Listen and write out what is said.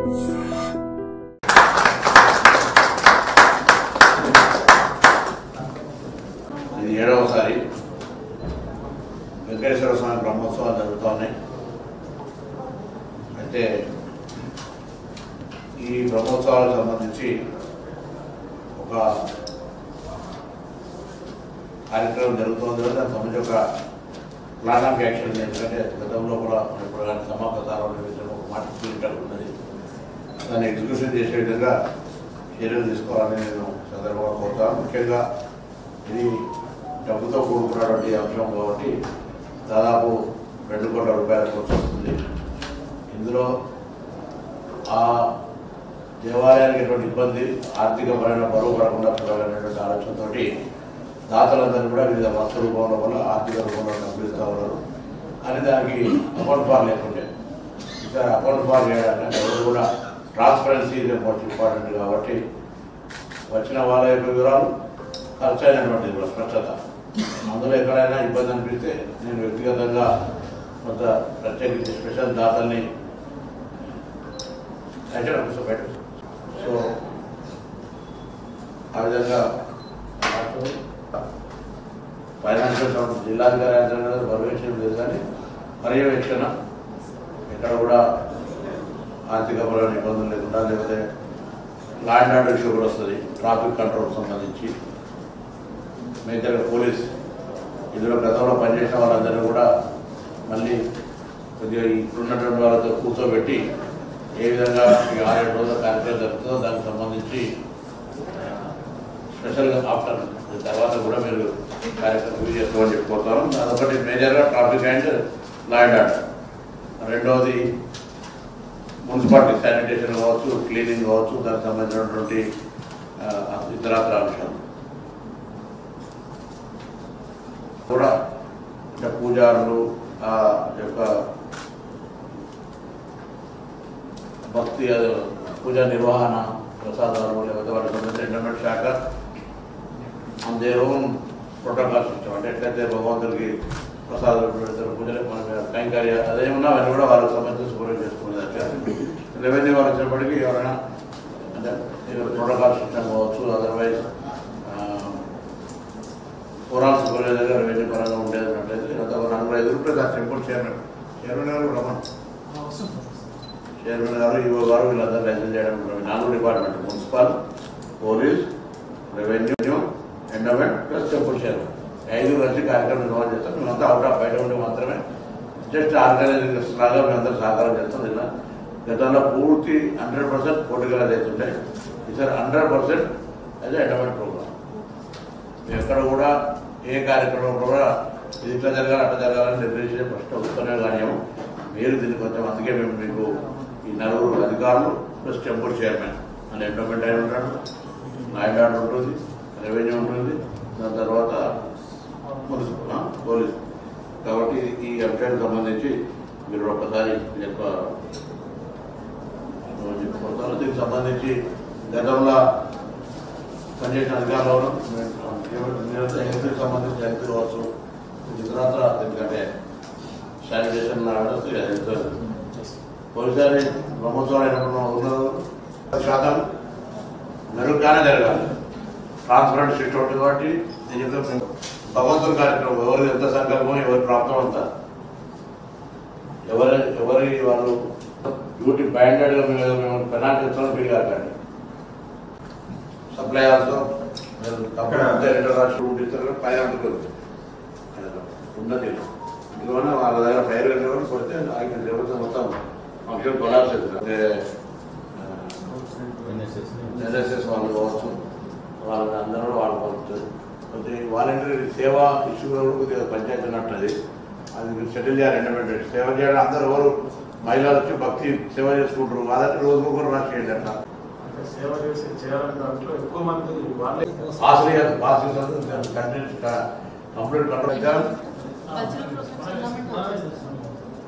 ఇది 7వసారి వెంకటేశ్వర స్వామి బ్రహ్మోత్సవాలు జరుగుతున్నాయి. అయితే ఈ బ్రహ్మోత్సవాలకు సంబంధించి ఒక కార్యక్రమం జరుగుతుంది. దానికి సంబంధించి ఒక ప్లాన్ ఆఫ్ యాక్షన్, ఎందుకంటే గతంలో కూడా ఇప్పుడు కానీ సమాప్రసారం ఒక మాట ఉన్నది, దాన్ని ఎగ్జిక్యూషన్ చేసే విధంగా చర్యలు తీసుకోవాలని నేను సందర్భంగా కోరుతాను. ముఖ్యంగా ఇది డబ్బుతో కూడుకున్నటువంటి అంశం కాబట్టి దాదాపు 2 కోట్ల రూపాయల ఖర్చు వస్తుంది. ఇందులో ఆ దేవాలయానికి ఎటువంటి ఇబ్బంది, ఆర్థికపరమైన బరువు పడకుండా చూడాలనేటువంటి ఆలోచనతో దాతలందరూ కూడా వివిధ వస్తు రూపంలో వల్ల ఆర్థిక రూపంలో డబ్బులు ఇస్తూ ఉన్నారు. కానీ దానికి అకౌంట్ ఫార్ లేకుంటే ఈసారి అకౌంట్ ఫార్ చేయడానికి ఎవరు కూడా ట్రాన్స్పరెన్సీ మోస్ట్ ఇంపార్టెంట్ కాబట్టి వచ్చిన వాళ్ళ యొక్క వివరాలు, ఖర్చు అయినటువంటి స్పష్టత, అందులో ఎక్కడైనా ఇబ్బంది అనిపిస్తే నేను వ్యక్తిగతంగా కొంత ప్రత్యేకించి స్పెషల్ దాతల్ని కూర్చోబెట్టు. సో ఆ విధంగా ఫైనాన్షియల్ జిల్లాధికారి పర్యవేక్షణ లేదు, కానీ పర్యవేక్షణ ఎక్కడ కూడా ఆర్థికపరమైన ఇబ్బందులు లేకుండా, లేకపోతే లా అండ్ ఆర్డర్ ఇష్యూ కూడా వస్తుంది. ట్రాఫిక్ కంట్రోల్ సంబంధించి మేజర్గా పోలీస్, ఇందులో గతంలో పనిచేసిన వాళ్ళందరూ కూడా మళ్ళీ కొద్దిగా ఇప్పుడున్నటువంటి వాళ్ళతో కూర్చోబెట్టి ఏ విధంగా ఈ 6-7 రోజుల కార్యక్రమం జరుగుతుందో దానికి సంబంధించి స్పెషల్గా ఆఫ్టర్ తర్వాత కూడా మీరు కార్యక్రమం రివ్యూ చేసుకోమని చెప్పుకుంటాను. అదొకటి మేజర్గా traffic and law and order. రెండవది మున్సిపాలిటీ శానిటేషన్ కావచ్చు, క్లీనింగ్ కావచ్చు, దానికి సంబంధించినటువంటి ఇతరత్ర అంశాలు కూడా, అంటే పూజారులు ఆ యొక్క భక్తి పూజా నిర్వహణ, ప్రసాదాలు, లేకపోతే వాళ్ళకి సంబంధించిన ఇంటర్నెట్ శాఖ అందే ఓన్ ప్రోటోకాల్స్ ఇచ్చాం. అంటే ఎట్లయితే భగవంతుడికి ప్రసాదాలు పెడతారు, పూజలు మన కైంకర్య అదేమన్నా అవన్నీ కూడా వాళ్ళకి సంబంధించి సూపర్వైజ్ చేసుకునేదాకా. రెవెన్యూ వాళ్ళు వచ్చినప్పటికీ ఎవరైనా అంటే ప్రోటోకాల్ సిస్టమ్ కావచ్చు, అదర్వైజ్ ఓవరాల్ సూపర్వైజర్గా రెవెన్యూ పరంగా ఉండేది ఉన్నట్లయితే 45 రూపాయలు ఆ టెంపుల్ చైర్మన్ గారు రమణ చైర్మన్ గారు, ఈవో గారు వీళ్ళందరూ లైసెన్స్ చేయడం 4 department: municipal, police, revenue, endowment plus temple chairman 5 కలిసి కార్యక్రమం నిర్వహణ చేస్తాం. మేమంతా అవుట్ ఆఫ్ బయట ఉండి మాత్రమే జస్ట్ ఆర్గనైజింగ్ లాగా మేమంతా సహకారం చేస్తాం. ఇలా గతంలో పూర్తి 100% పోటీగా అవుతుంటాయి. ఈసారి 100% యాజ్ ఎండోమెంట్ ప్రోగ్రామ్. ఎక్కడ కూడా ఏ కార్యక్రమం కూడా ఇది ఇట్లా జరగాలి అట్లా జరగాలని నిర్దేశించే ఫస్ట్ వస్తూనే కానీ మీరు దీన్ని కొంచెం, అందుకే మేము మీకు ఈ 4 అధికారులు ప్లస్ టెంపుల్ చైర్మన్ అని ఎండోమెంట్ అయిన ఉంటాడు, లా అండ్ ఆర్డర్ ఉంటుంది, రెవెన్యూ ఉంటుంది, దాని తర్వాత మున్సిపల్, పోలీస్. కాబట్టి ఈ అంశానికి సంబంధించి మీరు ఒక్కసారి చెప్పుకుంటారు. దీనికి సంబంధించి గతంలో పనిచేసిన అధికారులు హెల్త్కి సంబంధించి హెల్త్ కావచ్చు, ఇతరత్ర, ఎందుకంటే శానిటేషన్ హెల్త్ పోలీసారి బ్రహ్మోత్సవాలు అయినప్పుడు 100% మెరుగ్గానే జరగాలి. ట్రాన్స్పరెంట్ సిస్టమ్ ఉంటుంది కాబట్టి నేను చెప్తాను, భగవంతుని కార్యక్రమం ఎవరు ఎంత సంకల్పం, ఎవరి ప్రాప్తం అంతా, ఎవరి వాళ్ళు డ్యూటీ బ్యాండెడ్గా మేము పెనాల్టీ ఇస్తామని ఫీల్ కాకండి. సప్లయర్స్తో పైన ఉన్నది ఇందువల్ల వాళ్ళ దగ్గర ఫైర్ కొడితే ఆయన మొత్తం ఫంక్షన్ కొలాప్స్ అవుతుంది. ఎన్ఎస్ఎస్ వాళ్ళు కావచ్చు, వాళ్ళని అందరూ వాళ్ళు పడుతుంది. కొద్దిగా వాలంటీర్ సేవా ఇష్యూ కొద్దిగా పంచాయతీ ఉన్నట్టు అది మీరు సెటిల్ చేయాలి. ఎండోమెంట్ సేవ చేయడం అందరూ ఎవరు మహిళలు వచ్చి భక్తి సేవ చేసుకుంటారు. అదంటే రోజు కూడా రాసి చేయండి. అట్లా సేవ చేయాలని దాంట్లో ఎక్కువ మంది కంప్లీట్ కంట్రోల్